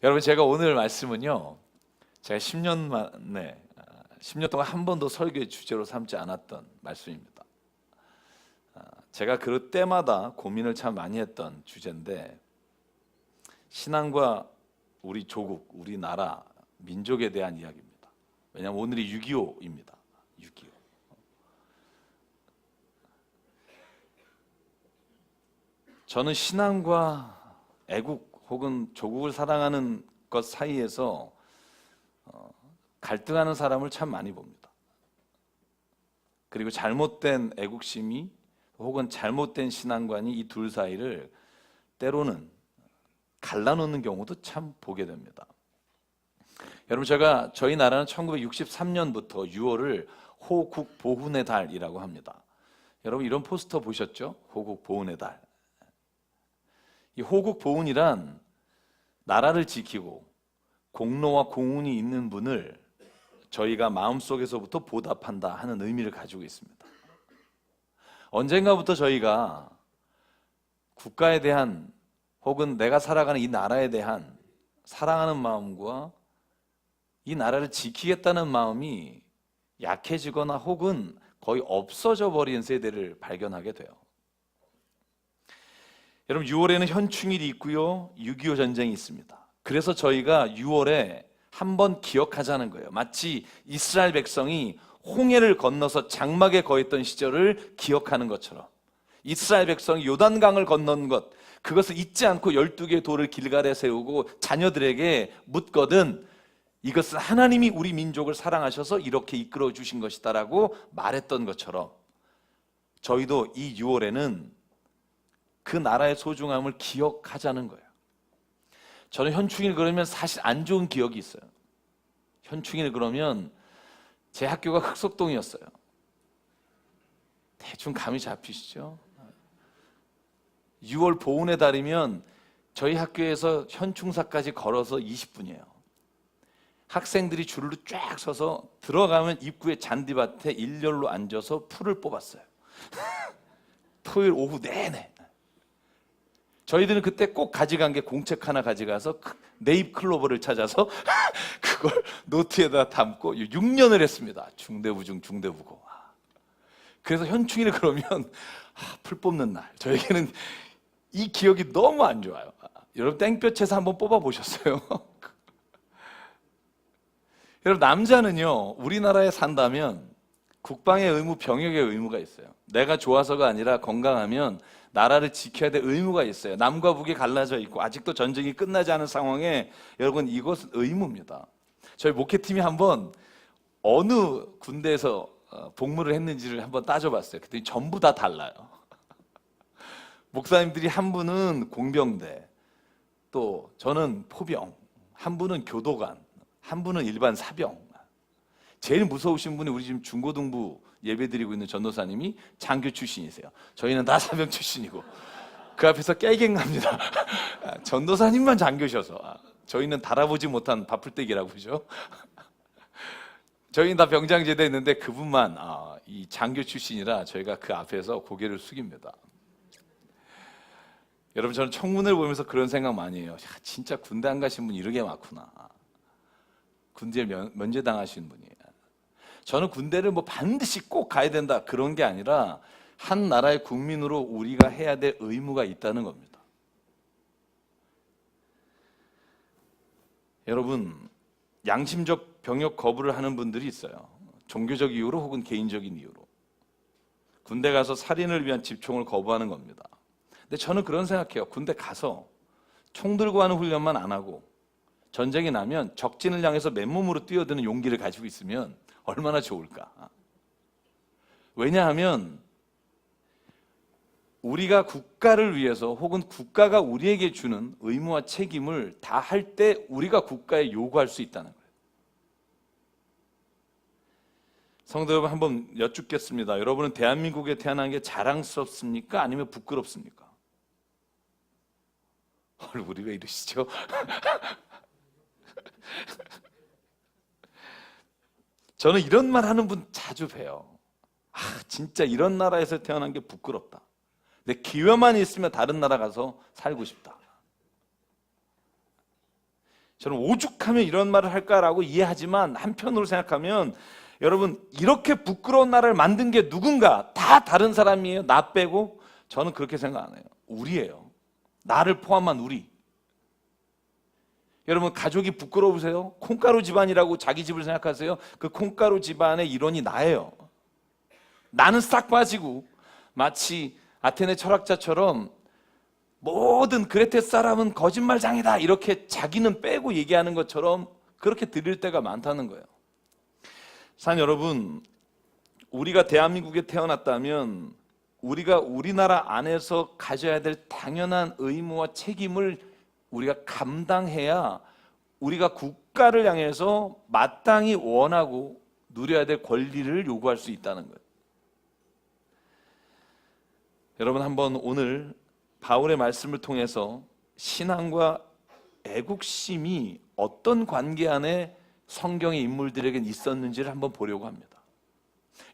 여러분, 제가 오늘 말씀은요, 제가 10년 동안 한 번도 설교의 주제로 삼지 않았던 말씀입니다. 제가 그 때마다 고민을 참 많이 했던 주제인데, 신앙과 우리 조국, 우리나라, 민족에 대한 이야기입니다. 왜냐하면 오늘이 6.25입니다. 6.25. 저는 신앙과 애국 혹은 조국을 사랑하는 것 사이에서 갈등하는 사람을 참 많이 봅니다. 그리고 잘못된 애국심이 혹은 잘못된 신앙관이 이 둘 사이를 때로는 갈라놓는 경우도 참 보게 됩니다. 여러분, 저희 나라는 1963년부터 6월을 호국 보훈의 달이라고 합니다. 여러분, 이런 포스터 보셨죠? 호국 보훈의 달. 이 호국 보훈이란 나라를 지키고 공로와 공운이 있는 분을 저희가 마음속에서부터 보답한다 하는 의미를 가지고 있습니다. 언젠가부터 저희가 국가에 대한 혹은 내가 살아가는 이 나라에 대한 사랑하는 마음과 이 나라를 지키겠다는 마음이 약해지거나 혹은 거의 없어져 버린 세대를 발견하게 돼요. 여러분, 6월에는 현충일이 있고요, 6.25 전쟁이 있습니다. 그래서 저희가 6월에 한번 기억하자는 거예요. 마치 이스라엘 백성이 홍해를 건너서 장막에 거했던 시절을 기억하는 것처럼 이스라엘 백성이 요단강을 건넌 것, 그것을 잊지 않고 12개의 돌을 길갈에 세우고 자녀들에게 묻거든 이것은 하나님이 우리 민족을 사랑하셔서 이렇게 이끌어 주신 것이다라고 말했던 것처럼 저희도 이 6월에는 그 나라의 소중함을 기억하자는 거예요. 저는 현충일 그러면 사실 안 좋은 기억이 있어요. 현충일 그러면 제 학교가 흑석동이었어요. 대충 감이 잡히시죠? 6월 보훈의 달이면 저희 학교에서 현충사까지 걸어서 20분이에요. 학생들이 줄로 쫙 서서 들어가면 입구에 잔디밭에 일렬로 앉아서 풀을 뽑았어요. 토요일 오후 내내. 저희들은 그때 꼭 가져간 게 공책 하나 가져가서 네잎 클로버를 찾아서 그걸 노트에다 담고 6년을 했습니다. 중대부중 중대부고. 그래서 현충일 그러면 풀 뽑는 날. 저에게는 이 기억이 너무 안 좋아요. 여러분, 땡볕에서 한번 뽑아 보셨어요? 여러분, 남자는요, 우리나라에 산다면 국방의 의무, 병역의 의무가 있어요. 내가 좋아서가 아니라 건강하면 나라를 지켜야 될 의무가 있어요. 남과 북이 갈라져 있고 아직도 전쟁이 끝나지 않은 상황에 여러분, 이것은 의무입니다. 저희 목회팀이 한번 어느 군대에서 복무를 했는지를 한번 따져봤어요. 그랬더니 전부 다 달라요. 목사님들이 한 분은 공병대, 또 저는 포병, 한 분은 교도관, 한 분은 일반 사병. 제일 무서우신 분이 우리 지금 중고등부 예배드리고 있는 전도사님이 장교 출신이세요. 저희는 다 사병 출신이고 그 앞에서 깨갱합니다. 전도사님만 장교셔서 저희는 달아보지 못한 바풀떼기라고 그러죠. 저희는 다 병장제대 했는데 그분만 이 장교 출신이라 저희가 그 앞에서 고개를 숙입니다. 여러분, 저는 청문회를 보면서 그런 생각 많이 해요. 진짜 군대 안 가신 분이 이렇게 많구나. 군대에 면제당하신 분이. 저는 군대를 반드시 꼭 가야 된다 그런 게 아니라 한 나라의 국민으로 우리가 해야 될 의무가 있다는 겁니다. 여러분, 양심적 병역 거부를 하는 분들이 있어요. 종교적 이유로 혹은 개인적인 이유로. 군대 가서 살인을 위한 집총을 거부하는 겁니다. 근데 저는 그런 생각해요. 군대 가서 총 들고 하는 훈련만 안 하고 전쟁이 나면 적진을 향해서 맨몸으로 뛰어드는 용기를 가지고 있으면 얼마나 좋을까. 왜냐하면 우리가 국가를 위해서 혹은 국가가 우리에게 주는 의무와 책임을 다 할 때 우리가 국가에 요구할 수 있다는 거예요. 성도 여러분, 한번 여쭙겠습니다. 여러분은 대한민국에 태어난 게 자랑스럽습니까? 아니면 부끄럽습니까? 얼굴이 왜 이러시죠? 저는 이런 말 하는 분 자주 봬요. 진짜 이런 나라에서 태어난 게 부끄럽다. 근데 기회만 있으면 다른 나라 가서 살고 싶다. 저는 오죽하면 이런 말을 할까라고 이해하지만 한편으로 생각하면 여러분 이렇게 부끄러운 나라를 만든 게 누군가? 다 다른 사람이에요. 나 빼고. 저는 그렇게 생각 안 해요. 우리예요. 나를 포함한 우리. 여러분 가족이 부끄러우세요? 콩가루 집안이라고 자기 집을 생각하세요? 그 콩가루 집안의 일원이 나예요. 나는 싹 빠지고 마치 아테네 철학자처럼 모든 그레테 사람은 거짓말장이다 이렇게 자기는 빼고 얘기하는 것처럼 그렇게 들릴 때가 많다는 거예요. 사는 여러분, 우리가 대한민국에 태어났다면 우리가 우리나라 안에서 가져야 될 당연한 의무와 책임을 우리가 감당해야 우리가 국가를 향해서 마땅히 원하고 누려야 될 권리를 요구할 수 있다는 거예요. 여러분 한번 오늘 바울의 말씀을 통해서 신앙과 애국심이 어떤 관계 안에 성경의 인물들에게 있었는지를 한번 보려고 합니다.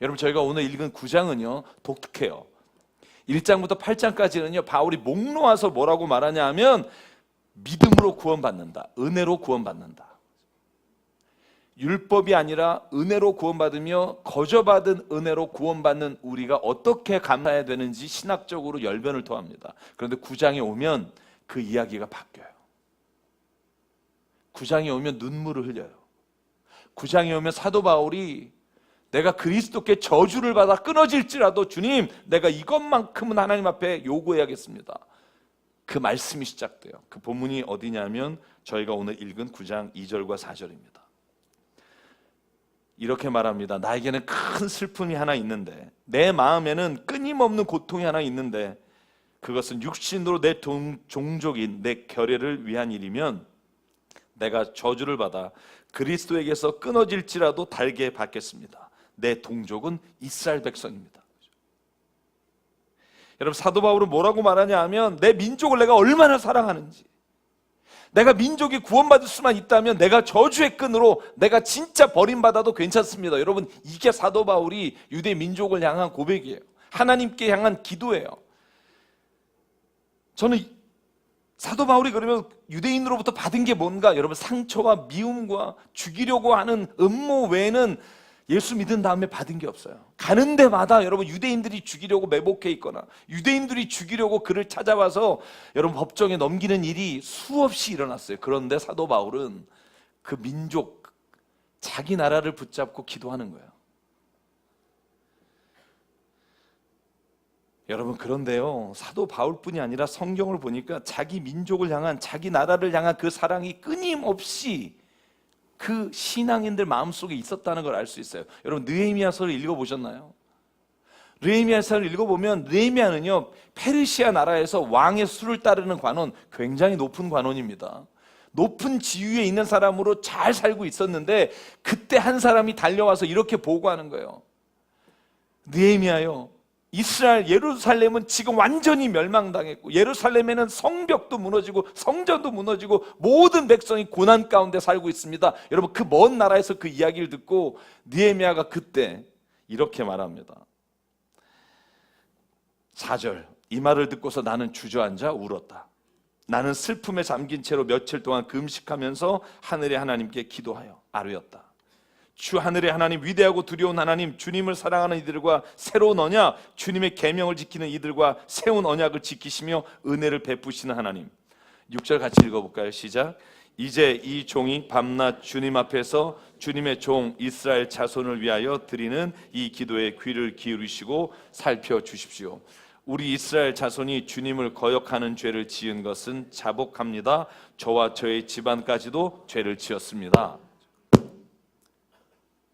여러분 저희가 오늘 읽은 9장은요 독특해요. 1장부터 8장까지는요 바울이 목 놓아서 뭐라고 말하냐 하면 믿음으로 구원받는다, 은혜로 구원받는다. 율법이 아니라 은혜로 구원받으며 거저받은 은혜로 구원받는 우리가 어떻게 감사해야 되는지 신학적으로 열변을 토합니다. 그런데 9장에 오면 그 이야기가 바뀌어요. 9장에 오면 눈물을 흘려요. 9장에 오면 사도 바울이 내가 그리스도께 저주를 받아 끊어질지라도 주님 내가 이것만큼은 하나님 앞에 요구해야겠습니다. 그 말씀이 시작돼요. 그 본문이 어디냐면 저희가 오늘 읽은 9장 2절과 4절입니다. 이렇게 말합니다. 나에게는 큰 슬픔이 하나 있는데 내 마음에는 끊임없는 고통이 하나 있는데 그것은 육신으로 내 종족인 내 결례를 위한 일이면 내가 저주를 받아 그리스도에게서 끊어질지라도 달게 받겠습니다. 내 동족은 이스라엘 백성입니다. 여러분 사도 바울은 뭐라고 말하냐 하면 내 민족을 내가 얼마나 사랑하는지, 내가 민족이 구원받을 수만 있다면 내가 저주의 끈으로 내가 진짜 버림받아도 괜찮습니다. 여러분 이게 사도 바울이 유대 민족을 향한 고백이에요. 하나님께 향한 기도예요. 저는 사도 바울이 그러면 유대인으로부터 받은 게 뭔가? 여러분 상처와 미움과 죽이려고 하는 음모 외에는 예수 믿은 다음에 받은 게 없어요. 가는 데마다 여러분 유대인들이 죽이려고 매복해 있거나 유대인들이 죽이려고 그를 찾아와서 여러분 법정에 넘기는 일이 수없이 일어났어요. 그런데 사도 바울은 그 민족, 자기 나라를 붙잡고 기도하는 거예요. 여러분 그런데요 사도 바울뿐이 아니라 성경을 보니까 자기 민족을 향한, 자기 나라를 향한 그 사랑이 끊임없이 그 신앙인들 마음속에 있었다는 걸 알 수 있어요. 여러분 느헤미야서를 읽어보셨나요? 느헤미야서를 읽어보면 느헤미야는요 페르시아 나라에서 왕의 수를 따르는 관원, 굉장히 높은 관원입니다. 높은 지위에 있는 사람으로 잘 살고 있었는데 그때 한 사람이 달려와서 이렇게 보고하는 거예요. 느헤미야요, 이스라엘 예루살렘은 지금 완전히 멸망당했고 예루살렘에는 성벽도 무너지고 성전도 무너지고 모든 백성이 고난 가운데 살고 있습니다. 여러분 그 먼 나라에서 그 이야기를 듣고 느헤미야가 그때 이렇게 말합니다. 4절, 이 말을 듣고서 나는 주저앉아 울었다. 나는 슬픔에 잠긴 채로 며칠 동안 금식하면서 하늘의 하나님께 기도하여 아뢰었다. 주 하늘의 하나님, 위대하고 두려운 하나님, 주님을 사랑하는 이들과 새로운 언약, 주님의 계명을 지키는 이들과 세운 언약을 지키시며 은혜를 베푸시는 하나님. 6절 같이 읽어볼까요? 시작. 이제 이 종이 밤낮 주님 앞에서 주님의 종 이스라엘 자손을 위하여 드리는 이 기도에 귀를 기울이시고 살펴주십시오. 우리 이스라엘 자손이 주님을 거역하는 죄를 지은 것은 자복합니다. 저와 저의 집안까지도 죄를 지었습니다.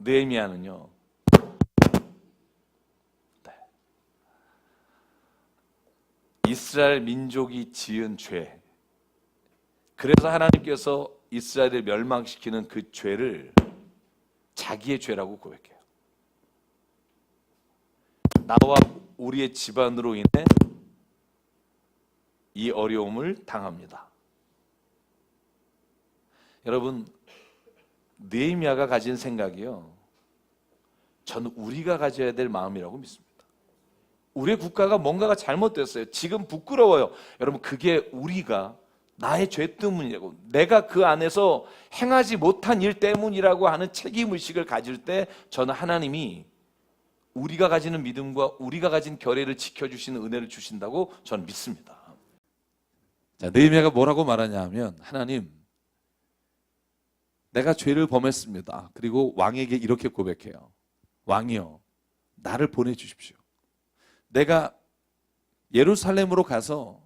느헤미야는요, 이스라엘 민족이 지은 죄, 그래서 하나님께서 이스라엘을 멸망시키는 그 죄를 자기의 죄라고 고백해요. 나와 우리의 집안으로 인해 이 어려움을 당합니다. 여러분 느헤미야가 가진 생각이요, 저는 우리가 가져야 될 마음이라고 믿습니다. 우리의 국가가 뭔가가 잘못됐어요. 지금 부끄러워요. 여러분 그게 우리가 나의 죄 때문이라고, 내가 그 안에서 행하지 못한 일 때문이라고 하는 책임의식을 가질 때 저는 하나님이 우리가 가지는 믿음과 우리가 가진 결의를 지켜주시는 은혜를 주신다고 저는 믿습니다. 자, 느헤미야가 뭐라고 말하냐 하면, 하나님, 내가 죄를 범했습니다. 그리고 왕에게 이렇게 고백해요. 왕이여, 나를 보내주십시오. 내가 예루살렘으로 가서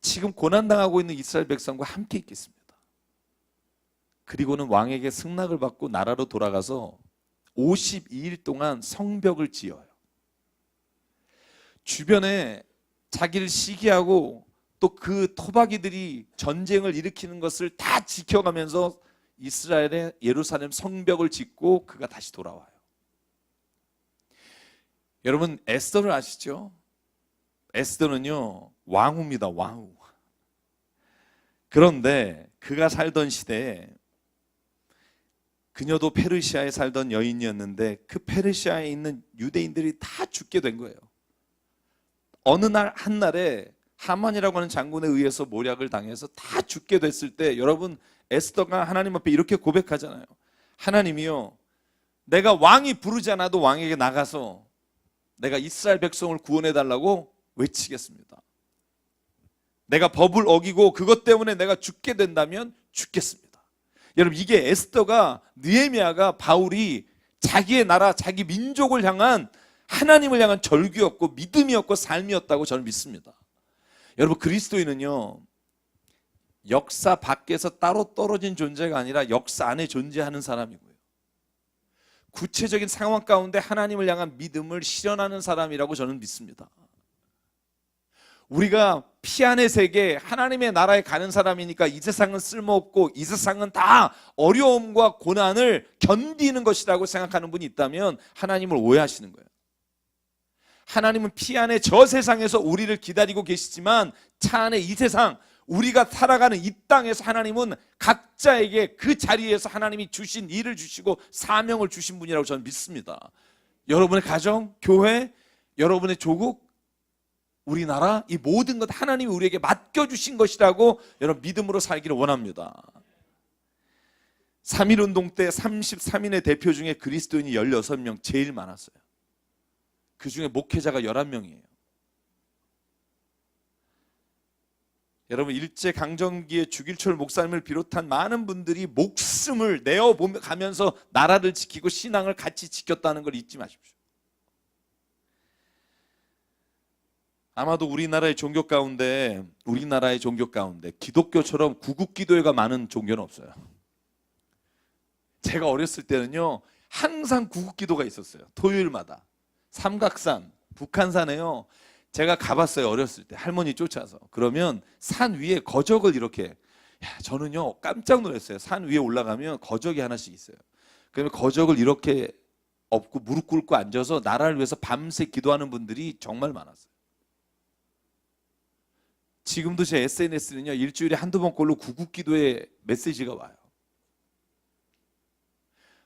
지금 고난당하고 있는 이스라엘 백성과 함께 있겠습니다. 그리고는 왕에게 승낙을 받고 나라로 돌아가서 52일 동안 성벽을 지어요. 주변에 자기를 시기하고 또 그 토박이들이 전쟁을 일으키는 것을 다 지켜가면서 이스라엘의 예루살렘 성벽을 짓고 그가 다시 돌아와요. 여러분, 에스더를 아시죠? 에스더는요, 왕후입니다. 왕후. 그런데 그가 살던 시대에, 그녀도 페르시아에 살던 여인이었는데 그 페르시아에 있는 유대인들이 다 죽게 된 거예요. 어느 날 한날에 하만이라고 하는 장군에 의해서 모략을 당해서 다 죽게 됐을 때, 여러분, 에스더가 하나님 앞에 이렇게 고백하잖아요. 하나님이요, 내가 왕이 부르지 않아도 왕에게 나가서 내가 이스라엘 백성을 구원해 달라고 외치겠습니다. 내가 법을 어기고 그것 때문에 내가 죽게 된다면 죽겠습니다. 여러분, 이게 에스더가, 느헤미야가, 바울이 자기의 나라, 자기 민족을 향한 하나님을 향한 절규였고 믿음이었고 삶이었다고 저는 믿습니다. 여러분, 그리스도인은요, 역사 밖에서 따로 떨어진 존재가 아니라 역사 안에 존재하는 사람이고요, 구체적인 상황 가운데 하나님을 향한 믿음을 실현하는 사람이라고 저는 믿습니다. 우리가 피 안의 세계, 하나님의 나라에 가는 사람이니까 이 세상은 쓸모없고 이 세상은 다 어려움과 고난을 견디는 것이라고 생각하는 분이 있다면 하나님을 오해하시는 거예요. 하나님은 피 안에 저 세상에서 우리를 기다리고 계시지만 차 안에 이 세상, 우리가 살아가는 이 땅에서 하나님은 각자에게 그 자리에서 하나님이 주신 일을 주시고 사명을 주신 분이라고 저는 믿습니다. 여러분의 가정, 교회, 여러분의 조국, 우리나라, 이 모든 것 하나님이 우리에게 맡겨주신 것이라고 여러분 믿음으로 살기를 원합니다. 3.1운동 때 33인의 대표 중에 그리스도인이 16명, 제일 많았어요. 그 중에 목회자가 11명이에요. 여러분, 일제강점기에 주길철 목사님을 비롯한 많은 분들이 목숨을 내어가면서 나라를 지키고 신앙을 같이 지켰다는 걸 잊지 마십시오. 아마도 우리나라의 종교 가운데 기독교처럼 구국기도회가 많은 종교는 없어요. 제가 어렸을 때는요, 항상 구국기도가 있었어요. 토요일마다. 삼각산, 북한산에요, 제가 가봤어요. 어렸을 때 할머니 쫓아서. 그러면 산 위에 거적을 이렇게, 저는요 깜짝 놀랐어요. 산 위에 올라가면 거적이 하나씩 있어요. 그러면 거적을 이렇게 엎고 무릎 꿇고 앉아서 나라를 위해서 밤새 기도하는 분들이 정말 많았어요. 지금도 제 SNS는요, 일주일에 한두 번꼴로 구국기도의 메시지가 와요.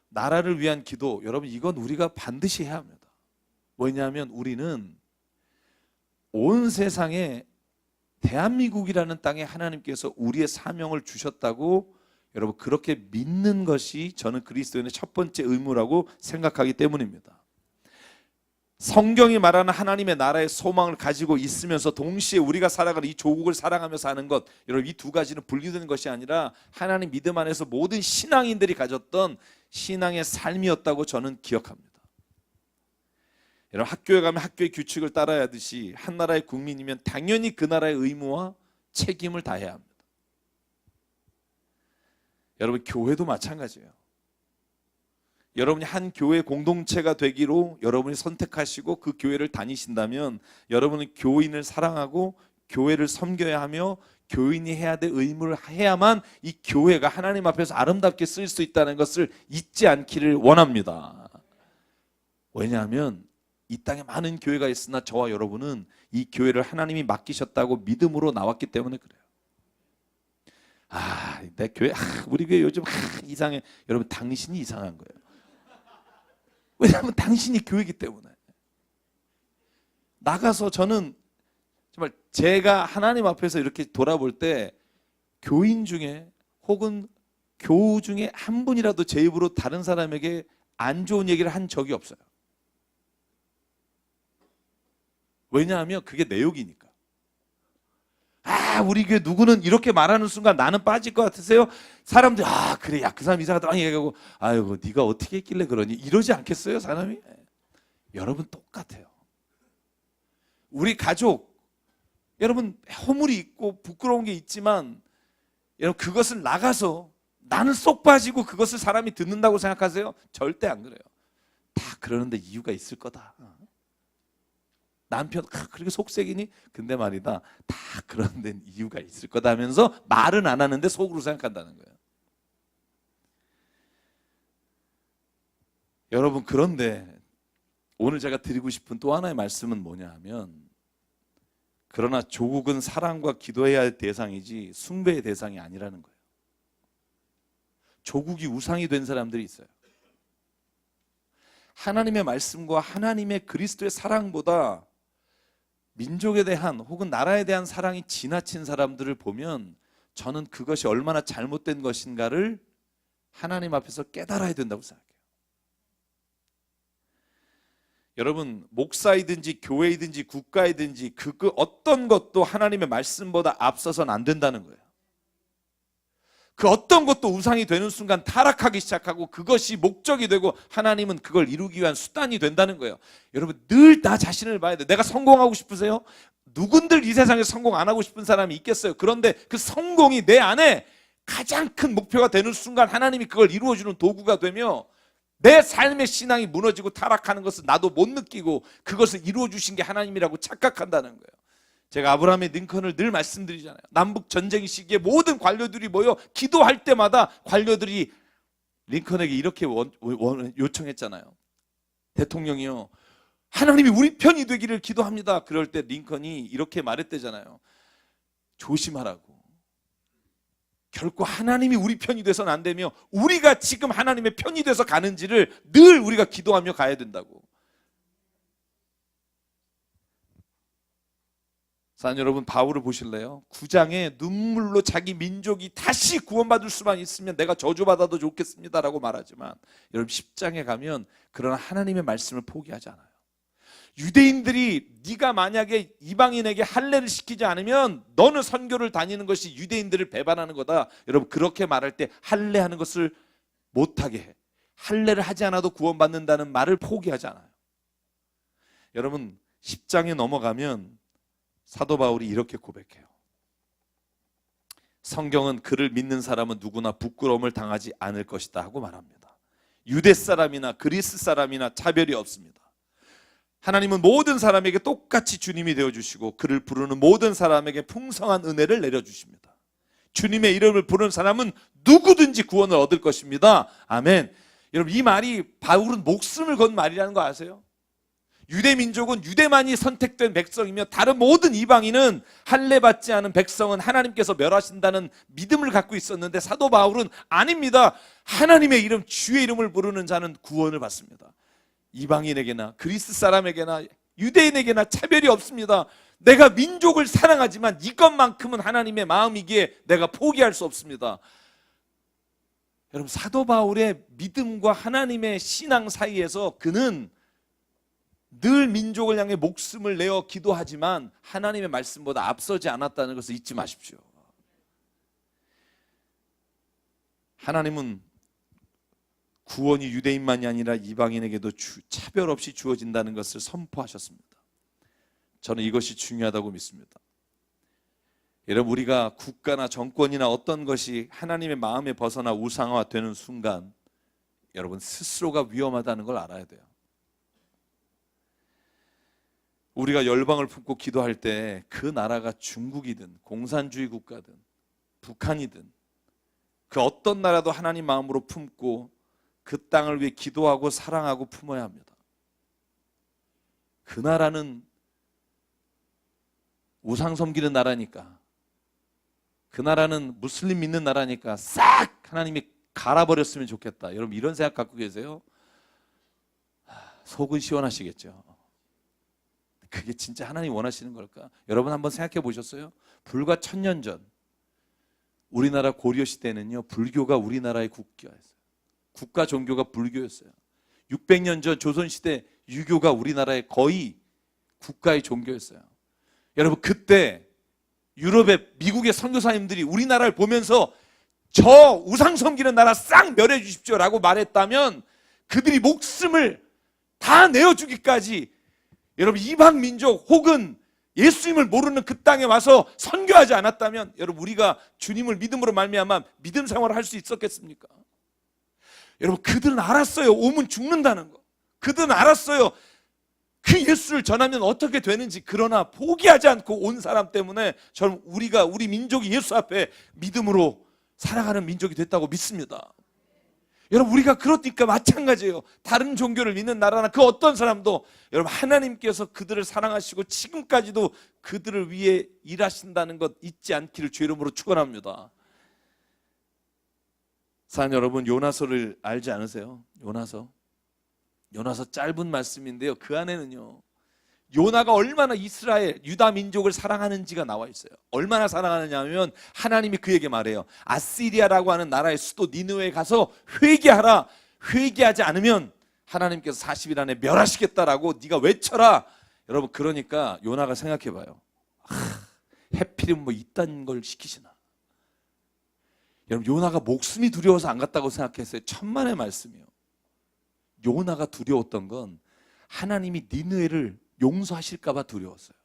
나라를 위한 기도, 여러분, 이건 우리가 반드시 해야 합니다. 왜냐하면 우리는 온 세상에 대한민국이라는 땅에 하나님께서 우리의 사명을 주셨다고, 여러분, 그렇게 믿는 것이 저는 그리스도인의 첫 번째 의무라고 생각하기 때문입니다. 성경이 말하는 하나님의 나라의 소망을 가지고 있으면서 동시에 우리가 살아가는 이 조국을 사랑하며 사는 것, 여러분, 이 두 가지는 분리되는 것이 아니라 하나님 믿음 안에서 모든 신앙인들이 가졌던 신앙의 삶이었다고 저는 기억합니다. 여러분, 학교에 가면 학교의 규칙을 따라야 하듯이 한 나라의 국민이면 당연히 그 나라의 의무와 책임을 다해야 합니다. 여러분, 교회도 마찬가지예요. 여러분이 한 교회 공동체가 되기로 여러분이 선택하시고 그 교회를 다니신다면 여러분은 교인을 사랑하고 교회를 섬겨야 하며 교인이 해야 될 의무를 해야만 이 교회가 하나님 앞에서 아름답게 쓸 수 있다는 것을 잊지 않기를 원합니다. 왜냐하면 이 땅에 많은 교회가 있으나 저와 여러분은 이 교회를 하나님이 맡기셨다고 믿음으로 나왔기 때문에 그래요. 내 교회, 우리 교회 요즘 이상해. 여러분, 당신이 이상한 거예요. 왜냐하면 당신이 교회이기 때문에. 나가서 저는 정말 제가 하나님 앞에서 이렇게 돌아볼 때 교인 중에 혹은 교우 중에 한 분이라도 제 입으로 다른 사람에게 안 좋은 얘기를 한 적이 없어요. 왜냐하면 그게 내 욕이니까. 우리 교회 누구는 이렇게 말하는 순간 나는 빠질 것 같으세요? 사람들이 그래, 야, 그 사람 이상하다 막 얘기하고, 아이고 네가 어떻게 했길래 그러니, 이러지 않겠어요 사람이? 여러분 똑같아요. 우리 가족, 여러분 허물이 있고 부끄러운 게 있지만, 여러분 그것을 나가서 나는 쏙 빠지고 그것을 사람이 듣는다고 생각하세요? 절대 안 그래요. 다 그러는데 이유가 있을 거다. 남편 그렇게 속색이니? 근데 말이다, 다 그런 데는 이유가 있을 거다 하면서 말은 안 하는데 속으로 생각한다는 거예요. 여러분, 그런데 오늘 제가 드리고 싶은 또 하나의 말씀은 뭐냐 하면, 그러나 조국은 사랑과 기도해야 할 대상이지 숭배의 대상이 아니라는 거예요. 조국이 우상이 된 사람들이 있어요. 하나님의 말씀과 하나님의 그리스도의 사랑보다 민족에 대한 혹은 나라에 대한 사랑이 지나친 사람들을 보면 저는 그것이 얼마나 잘못된 것인가를 하나님 앞에서 깨달아야 된다고 생각해요. 여러분, 목사이든지 교회이든지 국가이든지 그 어떤 것도 하나님의 말씀보다 앞서서는 안 된다는 거예요. 그 어떤 것도 우상이 되는 순간 타락하기 시작하고 그것이 목적이 되고 하나님은 그걸 이루기 위한 수단이 된다는 거예요. 여러분, 늘 나 자신을 봐야 돼. 내가 성공하고 싶으세요? 누군들 이 세상에 성공 안 하고 싶은 사람이 있겠어요? 그런데 그 성공이 내 안에 가장 큰 목표가 되는 순간 하나님이 그걸 이루어주는 도구가 되며, 내 삶의 신앙이 무너지고 타락하는 것을 나도 못 느끼고 그것을 이루어주신 게 하나님이라고 착각한다는 거예요. 제가 아브라함의 링컨을 늘 말씀드리잖아요. 남북 전쟁 시기에 모든 관료들이 모여 기도할 때마다 관료들이 링컨에게 이렇게 요청했잖아요. 대통령이요, 하나님이 우리 편이 되기를 기도합니다. 그럴 때 링컨이 이렇게 말했대잖아요. 조심하라고. 결코 하나님이 우리 편이 돼서는 안 되며 우리가 지금 하나님의 편이 돼서 가는지를 늘 우리가 기도하며 가야 된다고. 사랑 여러분, 바울을 보실래요? 9장에 눈물로 자기 민족이 다시 구원받을 수만 있으면 내가 저주받아도 좋겠습니다라고 말하지만, 여러분 10장에 가면 그러나 하나님의 말씀을 포기하지 않아요. 유대인들이 네가 만약에 이방인에게 할례를 시키지 않으면 너는 선교를 다니는 것이 유대인들을 배반하는 거다. 여러분, 그렇게 말할 때 할례하는 것을 못하게 해. 할례를 하지 않아도 구원받는다는 말을 포기하지 않아요. 여러분, 10장에 넘어가면 사도 바울이 이렇게 고백해요. 성경은 그를 믿는 사람은 누구나 부끄러움을 당하지 않을 것이다 하고 말합니다. 유대 사람이나 그리스 사람이나 차별이 없습니다. 하나님은 모든 사람에게 똑같이 주님이 되어주시고 그를 부르는 모든 사람에게 풍성한 은혜를 내려주십니다. 주님의 이름을 부르는 사람은 누구든지 구원을 얻을 것입니다. 아멘. 여러분, 이 말이 바울은 목숨을 건 말이라는 거 아세요? 유대 민족은 유대만이 선택된 백성이며 다른 모든 이방인은 할례 받지 않은 백성은 하나님께서 멸하신다는 믿음을 갖고 있었는데, 사도 바울은 아닙니다. 하나님의 이름, 주의 이름을 부르는 자는 구원을 받습니다. 이방인에게나 그리스 사람에게나 유대인에게나 차별이 없습니다. 내가 민족을 사랑하지만 이것만큼은 하나님의 마음이기에 내가 포기할 수 없습니다. 여러분, 사도 바울의 믿음과 하나님의 신앙 사이에서 그는 늘 민족을 향해 목숨을 내어 기도하지만 하나님의 말씀보다 앞서지 않았다는 것을 잊지 마십시오. 하나님은 구원이 유대인만이 아니라 이방인에게도 차별 없이 주어진다는 것을 선포하셨습니다. 저는 이것이 중요하다고 믿습니다. 여러분, 우리가 국가나 정권이나 어떤 것이 하나님의 마음에 벗어나 우상화되는 순간 여러분 스스로가 위험하다는 걸 알아야 돼요. 우리가 열방을 품고 기도할 때 그 나라가 중국이든 공산주의 국가든 북한이든 그 어떤 나라도 하나님 마음으로 품고 그 땅을 위해 기도하고 사랑하고 품어야 합니다. 그 나라는 우상 섬기는 나라니까, 그 나라는 무슬림 믿는 나라니까 싹 하나님이 갈아버렸으면 좋겠다. 여러분, 이런 생각 갖고 계세요? 속은 시원하시겠죠. 그게 진짜 하나님 원하시는 걸까? 여러분 한번 생각해 보셨어요? 불과 1000년 전 우리나라 고려시대는요, 불교가 우리나라의 국가였어요. 국가 종교가 불교였어요. 600년 전 조선시대 유교가 우리나라의 거의 국가의 종교였어요. 여러분, 그때 유럽의 미국의 선교사님들이 우리나라를 보면서 저 우상 섬기는 나라 싹 멸해 주십시오라고 말했다면 그들이 목숨을 다 내어주기까지, 여러분, 이방 민족 혹은 예수님을 모르는 그 땅에 와서 선교하지 않았다면 여러분, 우리가 주님을 믿음으로 말미암아 믿음 생활을 할 수 있었겠습니까? 여러분, 그들은 알았어요. 오면 죽는다는 거. 그들은 알았어요. 그 예수를 전하면 어떻게 되는지. 그러나 포기하지 않고 온 사람 때문에 저는 우리 민족이 예수 앞에 믿음으로 살아가는 민족이 됐다고 믿습니다. 여러분, 우리가 그렇니까 마찬가지예요. 다른 종교를 믿는 나라나 그 어떤 사람도 여러분, 하나님께서 그들을 사랑하시고 지금까지도 그들을 위해 일하신다는 것 잊지 않기를 주의 이름으로 축원합니다. 사랑 여러분, 요나서를 알지 않으세요? 요나서 짧은 말씀인데요, 그 안에는요, 요나가 얼마나 이스라엘, 유다 민족을 사랑하는지가 나와 있어요. 얼마나 사랑하느냐 하면 하나님이 그에게 말해요. 아시리아라고 하는 나라의 수도 니느웨에 가서 회개하라. 회개하지 않으면 하나님께서 40일 안에 멸하시겠다라고 네가 외쳐라. 여러분, 그러니까 요나가 생각해 봐요. 해필이면 뭐 이딴 걸 시키시나. 여러분, 요나가 목숨이 두려워서 안 갔다고 생각했어요. 천만의 말씀이에요. 요나가 두려웠던 건 하나님이 니느웨를 용서하실까 봐 두려웠어요.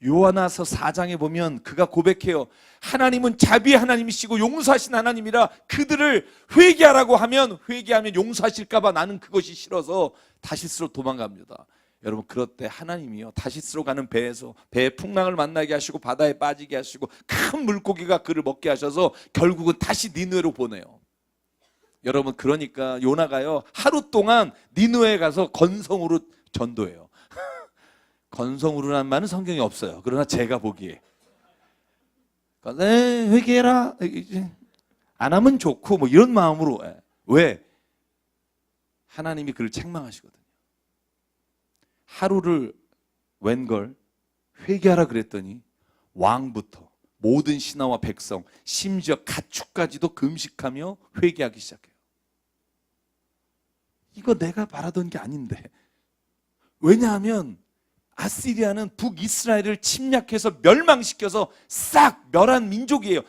요한아서 4장에 보면 그가 고백해요. 하나님은 자비의 하나님이시고 용서하신 하나님이라 그들을 회개하라고 하면, 회개하면 용서하실까 봐 나는 그것이 싫어서 다시스로 도망갑니다. 여러분, 그럴 때 하나님이요, 다시스로 가는 배에서 배의 풍랑을 만나게 하시고 바다에 빠지게 하시고 큰 물고기가 그를 먹게 하셔서 결국은 다시 니느웨로 보내요. 여러분, 그러니까 요나가요, 하루 동안 니느웨에 가서 건성으로 전도해요. 건성으로라는 말은 성경에 없어요. 그러나 제가 보기에 회개해라, 안 하면 좋고 뭐 이런 마음으로. 왜? 하나님이 그를 책망하시거든요. 하루를 웬걸 회개하라 그랬더니 왕부터 모든 신하와 백성, 심지어 가축까지도 금식하며 회개하기 시작해요. 이거 내가 바라던 게 아닌데. 왜냐하면 아시리아는 북이스라엘을 침략해서 멸망시켜서 싹 멸한 민족이에요.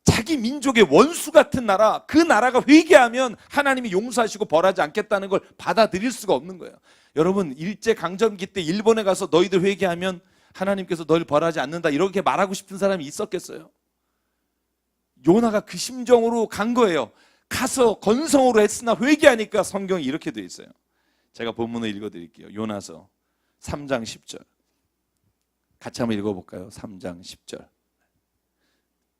자기 민족의 원수 같은 나라, 그 나라가 회개하면 하나님이 용서하시고 벌하지 않겠다는 걸 받아들일 수가 없는 거예요. 여러분, 일제강점기 때 일본에 가서 너희들 회개하면 하나님께서 너희를 벌하지 않는다 이렇게 말하고 싶은 사람이 있었겠어요? 요나가 그 심정으로 간 거예요. 가서 건성으로 했으나 회개하니까 성경이 이렇게 되어 있어요. 제가 본문을 읽어드릴게요. 요나서 3장 10절 같이 한번 읽어볼까요? 3장 10절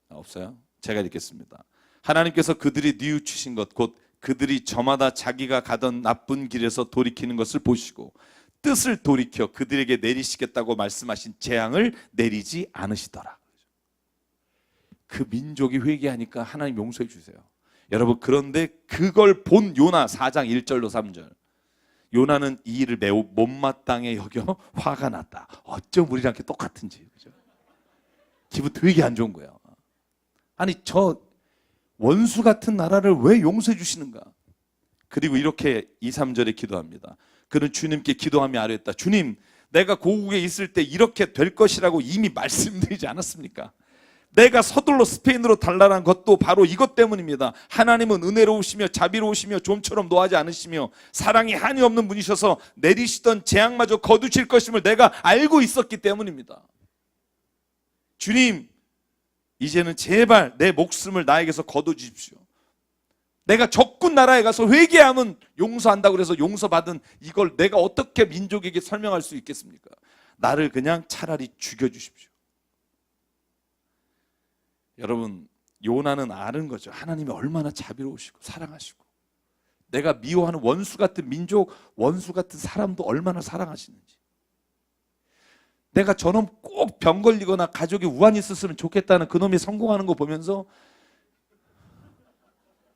없어요? 제가 읽겠습니다. 하나님께서 그들이 뉘우치신 것 곧 그들이 저마다 자기가 가던 나쁜 길에서 돌이키는 것을 보시고 뜻을 돌이켜 그들에게 내리시겠다고 말씀하신 재앙을 내리지 않으시더라. 그 민족이 회개하니까 하나님 용서해 주세요. 여러분, 그런데 그걸 본 요나 4장 1절로 3절, 요나는 이 일을 매우 못마땅해 여겨 화가 났다. 어쩜 우리랑 이렇게 똑같은지, 그죠? 기분 되게 안 좋은 거예요. 아니, 저 원수 같은 나라를 왜 용서해 주시는가? 그리고 이렇게 2, 3절에 기도합니다. 그는 주님께 기도하며 아뢰었다. 주님, 내가 고국에 있을 때 이렇게 될 것이라고 이미 말씀드리지 않았습니까? 내가 서둘러 스페인으로 달라난 것도 바로 이것 때문입니다. 하나님은 은혜로우시며 자비로우시며 좀처럼 노하지 않으시며 사랑이 한이 없는 분이셔서 내리시던 재앙마저 거두실 것임을 내가 알고 있었기 때문입니다. 주님, 이제는 제발 내 목숨을 나에게서 거둬주십시오. 내가 적군 나라에 가서 회개하면 용서한다고 그래서 용서받은 이걸 내가 어떻게 민족에게 설명할 수 있겠습니까? 나를 그냥 차라리 죽여주십시오. 여러분, 요나는 아는 거죠. 하나님이 얼마나 자비로우시고 사랑하시고 내가 미워하는 원수 같은 민족, 원수 같은 사람도 얼마나 사랑하시는지. 내가 저놈 꼭 병 걸리거나 가족이 우환이 있었으면 좋겠다는 그놈이 성공하는 거 보면서,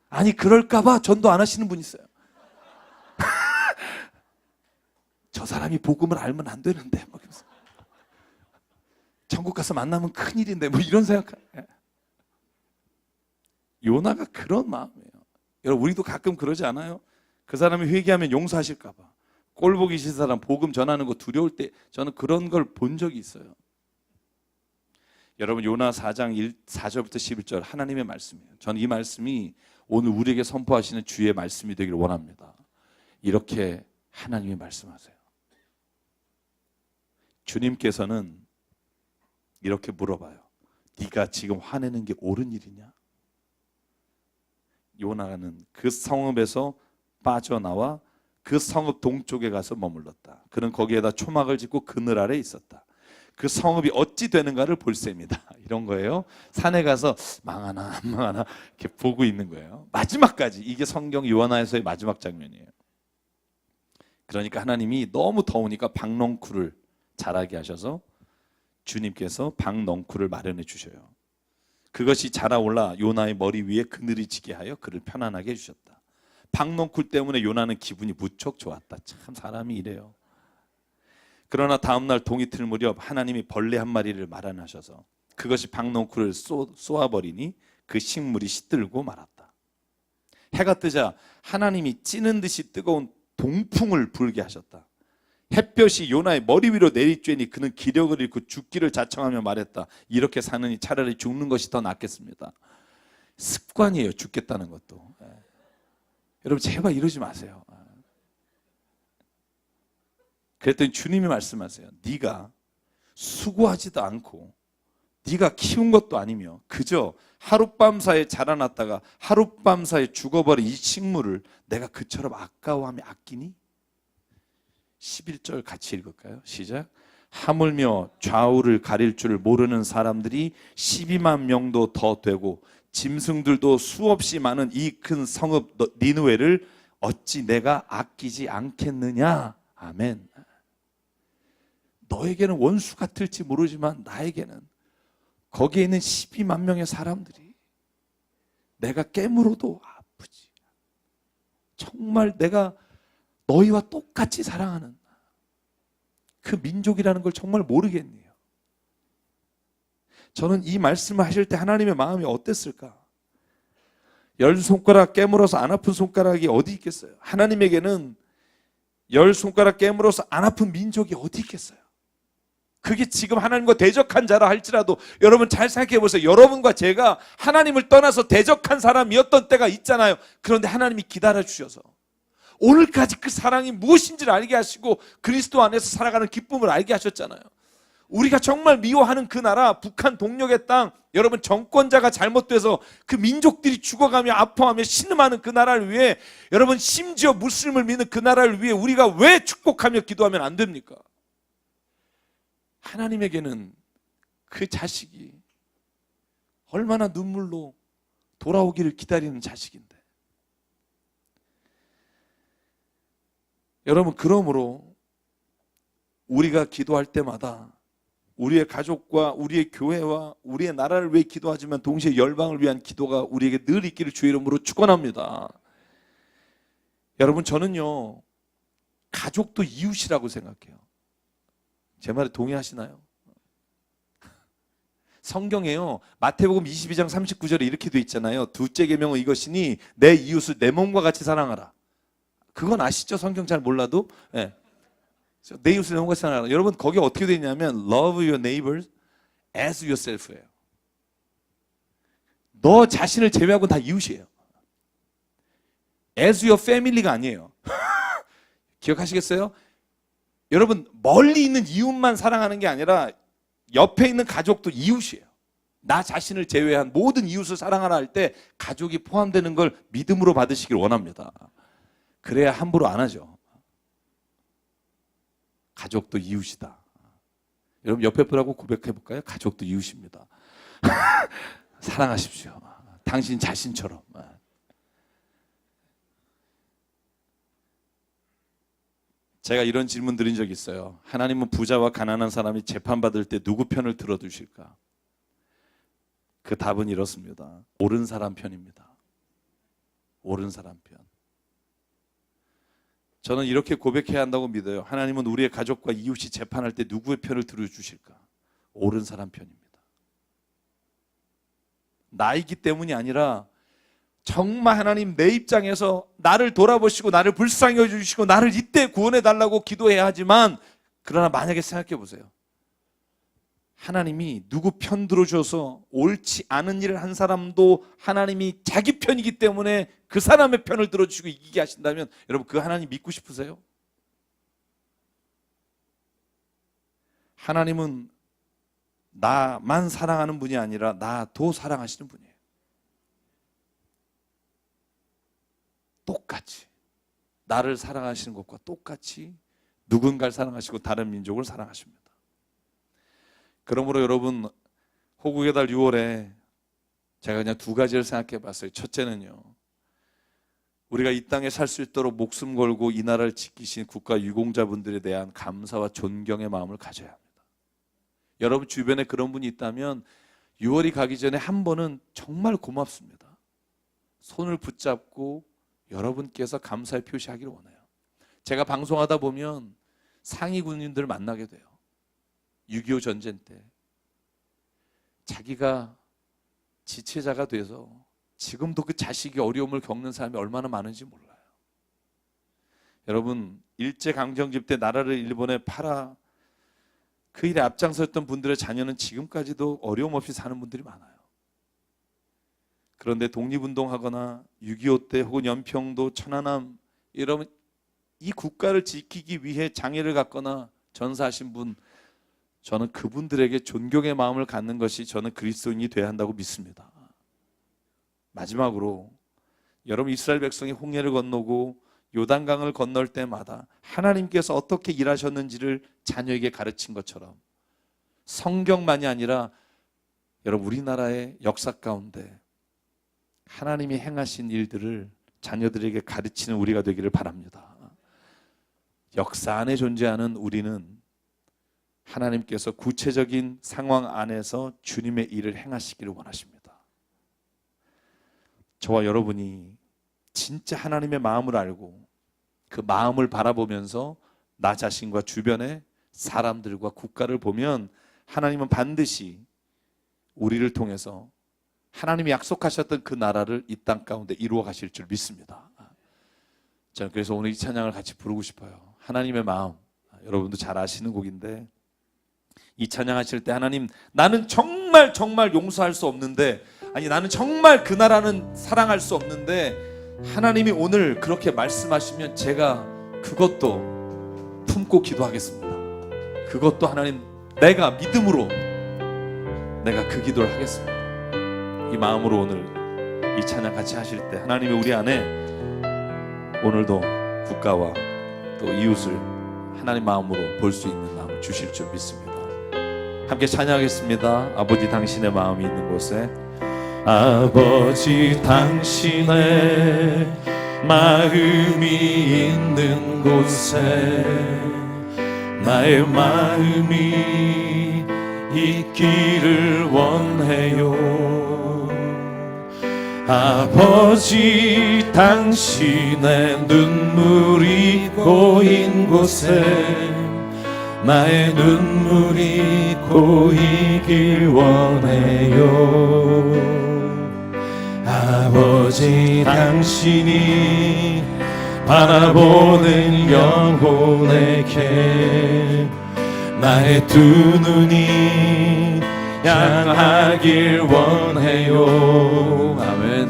아니 그럴까 봐 전도 안 하시는 분 있어요. 저 사람이 복음을 알면 안 되는데 막 천국 가서 만나면 큰일인데 뭐 이런 생각. 요나가 그런 마음이에요. 여러분 우리도 가끔 그러지 않아요? 그 사람이 회개하면 용서하실까 봐. 꼴 보기 싫은 사람 복음 전하는 거 두려울 때 저는 그런 걸 본 적이 있어요. 여러분 요나 4장 4절부터 11절 하나님의 말씀이에요. 저는 이 말씀이 오늘 우리에게 선포하시는 주의 말씀이 되기를 원합니다. 이렇게 하나님이 말씀하세요. 주님께서는 이렇게 물어봐요. 네가 지금 화내는 게 옳은 일이냐? 요나는 그 성읍에서 빠져나와 그 성읍 동쪽에 가서 머물렀다. 그는 거기에다 초막을 짓고 그늘 아래 있었다. 그 성읍이 어찌 되는가를 볼셈이다. 이런 거예요. 산에 가서 망하나 안 망하나 이렇게 보고 있는 거예요. 마지막까지. 이게 성경 요나에서의 마지막 장면이에요. 그러니까 하나님이 너무 더우니까 박넝쿨을 자라게 하셔서 주님께서 박넝쿨을 마련해 주셔요. 그것이 자라올라 요나의 머리 위에 그늘이 지게 하여 그를 편안하게 해주셨다. 박넝쿨 때문에 요나는 기분이 무척 좋았다. 참 사람이 이래요. 그러나 다음날 동이틀 무렵 하나님이 벌레 한 마리를 마련하셔서 그것이 박넝쿨을 쏘아버리니 그 식물이 시들고 말았다. 해가 뜨자 하나님이 찌는 듯이 뜨거운 동풍을 불게 하셨다. 햇볕이 요나의 머리 위로 내리쬐니 그는 기력을 잃고 죽기를 자청하며 말했다. 이렇게 사느니 차라리 죽는 것이 더 낫겠습니다. 습관이에요. 죽겠다는 것도. 여러분 제발 이러지 마세요. 그랬더니 주님이 말씀하세요. 네가 수고하지도 않고 네가 키운 것도 아니며 그저 하룻밤 사이에 자라났다가 하룻밤 사이에 죽어버린 이 식물을 내가 그처럼 아까워하며 아끼니? 11절 같이 읽을까요? 시작. 하물며 좌우를 가릴 줄 모르는 사람들이 12만 명도 더 되고 짐승들도 수없이 많은 이 큰 성읍 니느웨를 어찌 내가 아끼지 않겠느냐? 아멘. 너에게는 원수 같을지 모르지만 나에게는 거기에 있는 12만 명의 사람들이 내가 깨물어도 아프지. 정말 내가 너희와 똑같이 사랑하는 그 민족이라는 걸 정말 모르겠네요. 저는 이 말씀을 하실 때 하나님의 마음이 어땠을까? 10손가락 깨물어서 안 아픈 손가락이 어디 있겠어요? 하나님에게는 10손가락 깨물어서 안 아픈 민족이 어디 있겠어요? 그게 지금 하나님과 대적한 자라 할지라도 여러분 잘 생각해 보세요. 여러분과 제가 하나님을 떠나서 대적한 사람이었던 때가 있잖아요. 그런데 하나님이 기다려 주셔서 오늘까지 그 사랑이 무엇인지를 알게 하시고 그리스도 안에서 살아가는 기쁨을 알게 하셨잖아요. 우리가 정말 미워하는 그 나라 북한 동력의 땅, 여러분 정권자가 잘못돼서 그 민족들이 죽어가며 아파하며 신음하는 그 나라를 위해, 여러분 심지어 무슬림을 믿는 그 나라를 위해 우리가 왜 축복하며 기도하면 안 됩니까? 하나님에게는 그 자식이 얼마나 눈물로 돌아오기를 기다리는 자식인데. 여러분, 그러므로 우리가 기도할 때마다 우리의 가족과 우리의 교회와 우리의 나라를 위해 기도하지만 동시에 열방을 위한 기도가 우리에게 늘 있기를 주의 이름으로 축원합니다. 여러분, 저는요 가족도 이웃이라고 생각해요. 제 말에 동의하시나요? 성경에요 마태복음 22장 39절에 이렇게 돼 있잖아요. 둘째 계명은 이것이니 내 이웃을 내 몸과 같이 사랑하라. 그건 아시죠? 성경 잘 몰라도. 네. 내 이웃을 내 몸과 같이 사랑하라. 여러분 거기 어떻게 돼 있냐면 Love your neighbors as yourself예요. 너 자신을 제외하고는 다 이웃이에요. As your family가 아니에요. 기억하시겠어요? 여러분 멀리 있는 이웃만 사랑하는 게 아니라 옆에 있는 가족도 이웃이에요. 나 자신을 제외한 모든 이웃을 사랑하라 할 때 가족이 포함되는 걸 믿음으로 받으시길 원합니다. 그래야 함부로 안 하죠. 가족도 이웃이다. 여러분 옆에 분하고 고백해 볼까요? 가족도 이웃입니다. 사랑하십시오. 당신 자신처럼. 제가 이런 질문 드린 적이 있어요. 하나님은 부자와 가난한 사람이 재판받을 때 누구 편을 들어주실까? 그 답은 이렇습니다. 옳은 사람 편입니다. 옳은 사람 편. 저는 이렇게 고백해야 한다고 믿어요. 하나님은 우리의 가족과 이웃이 재판할 때 누구의 편을 들어주실까? 옳은 사람 편입니다. 나이기 때문이 아니라 정말 하나님 내 입장에서 나를 돌아보시고 나를 불쌍히 여주시고 나를 이때 구원해 달라고 기도해야 하지만, 그러나 만약에 생각해 보세요. 하나님이 누구 편 들어줘서 옳지 않은 일을 한 사람도 하나님이 자기 편이기 때문에 그 사람의 편을 들어주시고 이기게 하신다면 여러분 그 하나님 믿고 싶으세요? 하나님은 나만 사랑하는 분이 아니라 나도 사랑하시는 분이에요. 똑같이 나를 사랑하시는 것과 똑같이 누군가를 사랑하시고 다른 민족을 사랑하십니다. 그러므로 여러분, 호국의 달 6월에 제가 그냥 두 가지를 생각해 봤어요. 첫째는요, 우리가 이 땅에 살 수 있도록 목숨 걸고 이 나라를 지키신 국가 유공자분들에 대한 감사와 존경의 마음을 가져야 합니다. 여러분 주변에 그런 분이 있다면 6월이 가기 전에 한 번은 정말 고맙습니다. 손을 붙잡고 여러분께서 감사의 표시하기를 원해요. 제가 방송하다 보면 상위 군인들 만나게 돼요. 6.25 전쟁 때 자기가 지체자가 돼서 지금도 그 자식이 어려움을 겪는 사람이 얼마나 많은지 몰라요. 여러분, 일제강점기 때 나라를 일본에 팔아 그 일에 앞장섰던 분들의 자녀는 지금까지도 어려움 없이 사는 분들이 많아요. 그런데 독립운동하거나 6.25 때 혹은 연평도, 천안함, 여러분 이 국가를 지키기 위해 장애를 갖거나 전사하신 분, 저는 그분들에게 존경의 마음을 갖는 것이 저는 그리스도인이 되어야 한다고 믿습니다. 마지막으로 여러분, 이스라엘 백성이 홍해를 건너고 요단강을 건널 때마다 하나님께서 어떻게 일하셨는지를 자녀에게 가르친 것처럼 성경만이 아니라 여러분 우리나라의 역사 가운데 하나님이 행하신 일들을 자녀들에게 가르치는 우리가 되기를 바랍니다. 역사 안에 존재하는 우리는 하나님께서 구체적인 상황 안에서 주님의 일을 행하시기를 원하십니다. 저와 여러분이 진짜 하나님의 마음을 알고 그 마음을 바라보면서 나 자신과 주변의 사람들과 국가를 보면 하나님은 반드시 우리를 통해서 하나님이 약속하셨던 그 나라를 이 땅 가운데 이루어 가실 줄 믿습니다. 저는 그래서 오늘 이 찬양을 같이 부르고 싶어요. 하나님의 마음, 여러분도 잘 아시는 곡인데 이 찬양하실 때 하나님, 나는 정말 용서할 수 없는데, 아니 나는 정말 그 나라는 사랑할 수 없는데 하나님이 오늘 그렇게 말씀하시면 제가 그것도 품고 기도하겠습니다. 그것도 하나님, 내가 믿음으로 내가 그 기도를 하겠습니다. 이 마음으로 오늘 이 찬양 같이 하실 때 하나님이 우리 안에 오늘도 국가와 또 이웃을 하나님 마음으로 볼 수 있는 마음을 주실 줄 믿습니다. 함께 찬양하겠습니다. 아버지 당신의 마음이 있는 곳에, 아버지 당신의 마음이 있는 곳에 나의 마음이 있기를 원해요. 아버지 당신의 눈물이 고인 곳에 나의 눈물이 고이길 원해요. 아버지 당신이 바라보는 영혼에게 나의 두 눈이 향하길 원해요. 아멘.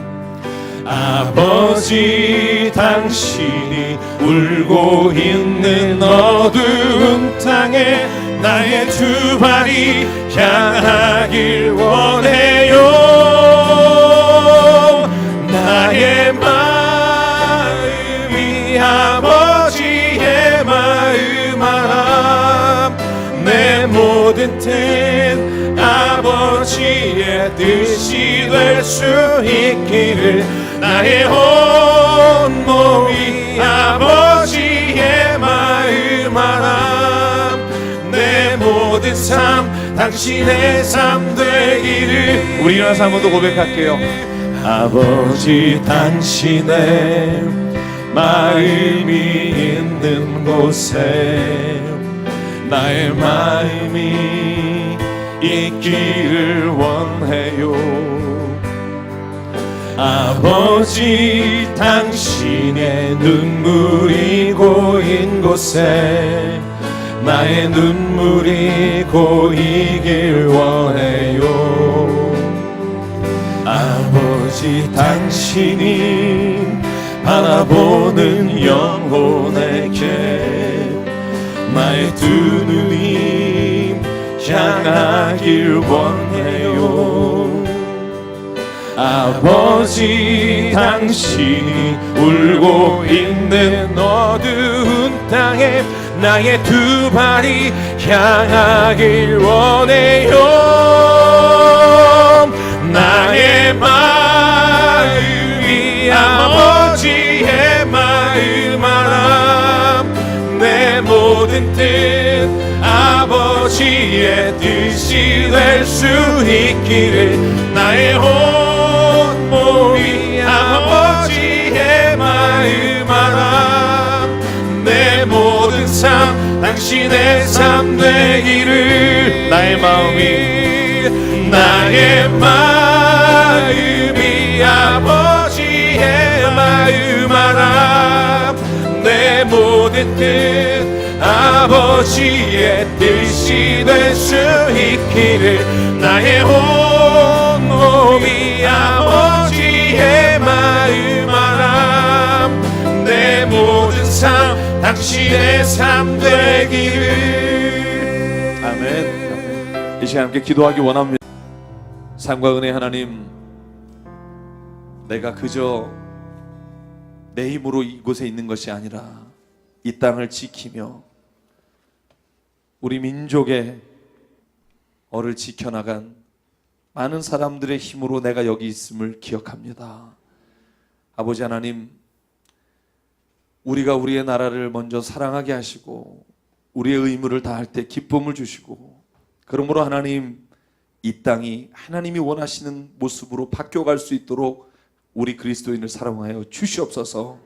아버지 당신이 울고 있는 어두운 땅에 나의 두 발이 향하길 원해요. 나의 마음이 아버지의 마음 알아. 내 모든 뜻 아버지의 뜻이 될 수 있기를 나의 온 몸이 아버지의 마음 알아. 내 모든 삶 당신의 삶 되기를. 우리 일어나서 한 번 더 고백할게요. 아버지 당신의 마음이 있는 곳에 나의 마음이 있기를 원해요. 아버지 당신의 눈물이 고인 곳에 나의 눈물이 고이길 원해요. 아버지 당신이 바라보는 영혼에게 나의 두 눈이 향하길 원해요. 아버지 당신이 울고 있는 어두운 땅에 나의 두 발이 향하길 원해요. 나의 마음이 아버지의 마음 알아. 내 모든 뜻 아버지의 뜻이 될 수 있기를. 나의 온 몸이 아버지의 마음 알아. 내 모든 삶 당신의 삶 되기를. 나의 마음이 아버지의 마음 알아. 내 모든 뜻 아버지의 뜻이 될 수 있기를. 나의 온 몸이 아버지의 마음 알아. 내 모든 삶 당신의 삶 되기를. 아멘. 이 시간 함께 기도하기 원합니다. 삶과 은혜 하나님, 내가 그저 내 힘으로 이곳에 있는 것이 아니라 이 땅을 지키며 우리 민족의 어를 지켜나간 많은 사람들의 힘으로 내가 여기 있음을 기억합니다. 아버지 하나님, 우리가 우리의 나라를 먼저 사랑하게 하시고 우리의 의무를 다할 때 기쁨을 주시고, 그러므로 하나님, 이 땅이 하나님이 원하시는 모습으로 바뀌어갈 수 있도록 우리 그리스도인을 사랑하여 주시옵소서.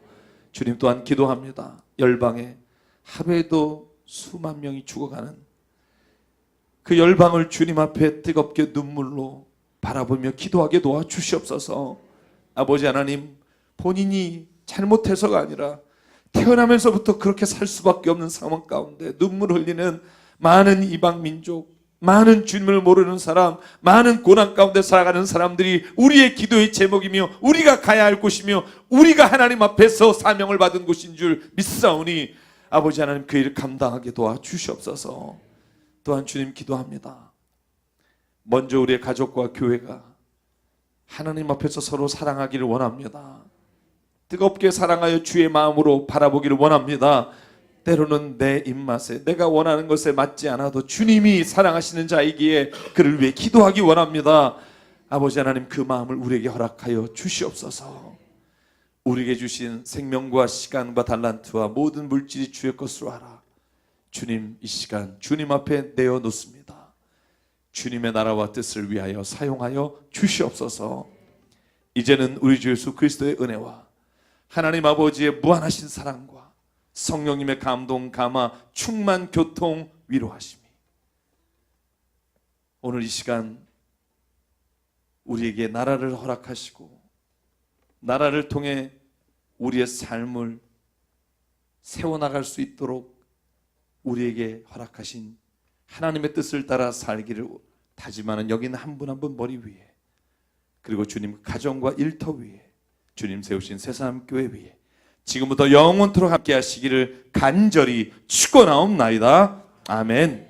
주님, 또한 기도합니다. 열방에 하루에도 수만 명이 죽어가는 그 열방을 주님 앞에 뜨겁게 눈물로 바라보며 기도하게 도와주시옵소서. 아버지 하나님, 본인이 잘못해서가 아니라 태어나면서부터 그렇게 살 수밖에 없는 상황 가운데 눈물 흘리는 많은 이방 민족, 많은 주님을 모르는 사람, 많은 고난 가운데 살아가는 사람들이 우리의 기도의 제목이며 우리가 가야 할 곳이며 우리가 하나님 앞에서 사명을 받은 곳인 줄 믿사오니 아버지 하나님, 그 일을 감당하게 도와주시옵소서. 또한 주님, 기도합니다. 먼저 우리의 가족과 교회가 하나님 앞에서 서로 사랑하기를 원합니다. 뜨겁게 사랑하여 주의 마음으로 바라보기를 원합니다. 때로는 내 입맛에 내가 원하는 것에 맞지 않아도 주님이 사랑하시는 자이기에 그를 위해 기도하기 원합니다. 아버지 하나님, 그 마음을 우리에게 허락하여 주시옵소서. 우리에게 주신 생명과 시간과 달란트와 모든 물질이 주의 것으로 알아 주님, 이 시간 주님 앞에 내어놓습니다. 주님의 나라와 뜻을 위하여 사용하여 주시옵소서. 이제는 우리 주 예수 그리스도의 은혜와 하나님 아버지의 무한하신 사랑과 성령님의 감동, 감화, 충만, 교통, 위로하심이 오늘 이 시간 우리에게 나라를 허락하시고 나라를 통해 우리의 삶을 세워나갈 수 있도록 우리에게 허락하신 하나님의 뜻을 따라 살기를 다짐하는 여기는 한 분 한 분 머리 위에, 그리고 주님 가정과 일터 위에, 주님 세우신 새사람교회 위에 지금부터 영원토록 함께 하시기를 간절히 축원하옵나이다. 아멘.